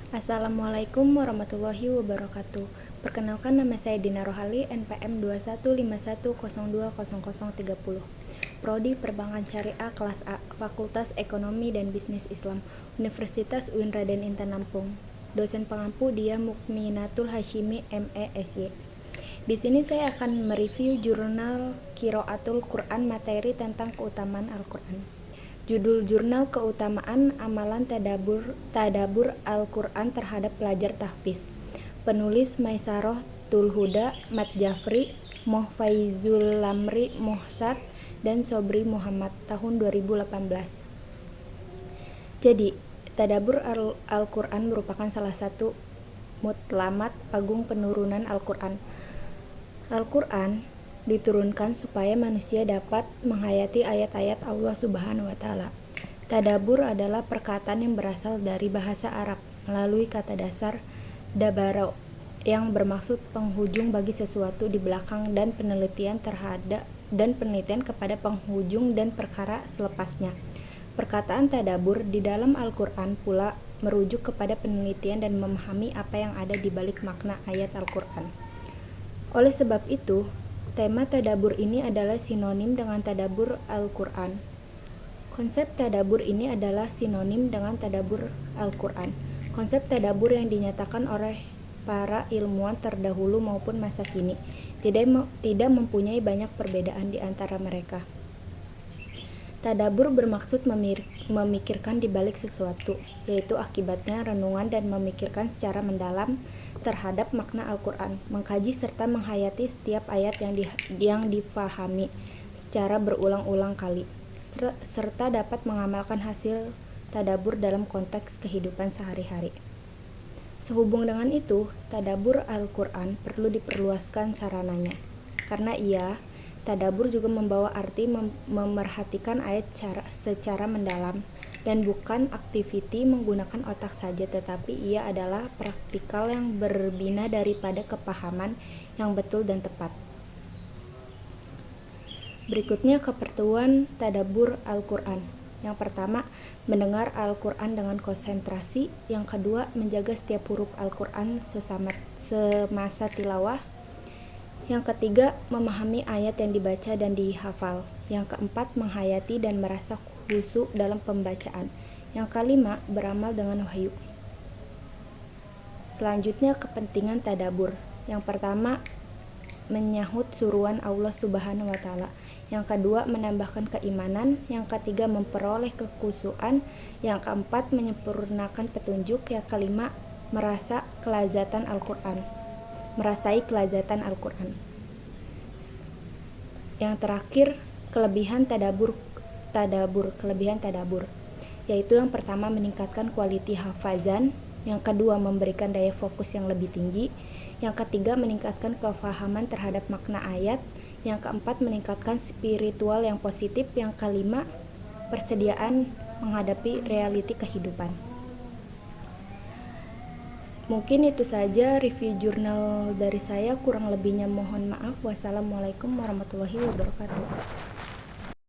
Assalamualaikum warahmatullahi wabarakatuh. Perkenalkan, nama saya Dina Rohali, NPM 2151020030. Prodi Perbankan Syariah kelas A, Fakultas Ekonomi dan Bisnis Islam, Universitas UIN Raden Intan Lampung. Dosen pengampu Dia Mukminatul Hasyimi, ME, SY. Di sini saya akan mereview jurnal Qiraatul Quran, materi tentang keutamaan Al-Quran. Judul jurnal keutamaan amalan tadabur Al-Quran terhadap pelajar tahfiz. Penulis Maisaroh Tulhuda, Mat Jafri, Moh Faizul Lamri Mohsad, dan Sobri Muhammad, tahun 2018. Jadi, tadabur Al-Quran merupakan salah satu mutlamat agung penurunan Al-Quran. Al-Quran diturunkan supaya manusia dapat menghayati ayat-ayat Allah Subhanahu wa Ta'ala. Tadabur adalah perkataan yang berasal dari bahasa Arab melalui kata dasar dabaro yang bermaksud penghujung bagi sesuatu di belakang dan penelitian kepada penghujung dan perkara selepasnya. Perkataan tadabur di dalam Al-Quran pula merujuk kepada penelitian dan memahami apa yang ada di balik makna ayat Al-Quran. Oleh sebab itu, tema tadabur ini adalah sinonim dengan tadabur Al-Quran. Konsep tadabur ini adalah sinonim dengan tadabur Al-Quran. Konsep tadabur yang dinyatakan oleh para ilmuwan terdahulu maupun masa kini tidak mempunyai banyak perbedaan di antara mereka. Tadabur bermaksud memikirkan di balik sesuatu, yaitu akibatnya renungan dan memikirkan secara mendalam terhadap makna Al-Quran, mengkaji serta menghayati setiap ayat yang difahami secara berulang-ulang kali, serta dapat mengamalkan hasil tadabur dalam konteks kehidupan sehari-hari. Sehubung dengan itu, tadabur Al-Quran perlu diperluaskan sarananya, karena tadabur juga membawa arti memerhatikan ayat secara mendalam, dan bukan aktiviti menggunakan otak saja, tetapi ia adalah praktikal yang berbina daripada kepahaman yang betul dan tepat. Berikutnya keperluan tadabur Al-Quran. Yang pertama, mendengar Al-Quran dengan konsentrasi. Yang kedua, menjaga setiap huruf Al-Quran semasa tilawah. Yang ketiga, memahami ayat yang dibaca dan dihafal. Yang keempat, menghayati dan merasa khusyuk dalam pembacaan. Yang kelima, beramal dengan wahyu. Selanjutnya, kepentingan tadabur. Yang pertama, menyahut suruhan Allah Subhanahu wa Ta'ala. Yang kedua, menambahkan keimanan. Yang ketiga, memperoleh kekhusyukan. Yang keempat, menyempurnakan petunjuk. Yang kelima, merasai kelazatan Al-Quran. Yang terakhir, kelebihan tadabur, yaitu yang pertama, meningkatkan kualiti hafazan. Yang kedua, memberikan daya fokus yang lebih tinggi. Yang ketiga, meningkatkan kefahaman terhadap makna ayat. Yang keempat, meningkatkan spiritual yang positif. Yang kelima, persediaan menghadapi realiti kehidupan. Mungkin itu saja review jurnal dari saya, kurang lebihnya mohon maaf. Wassalamualaikum warahmatullahi wabarakatuh.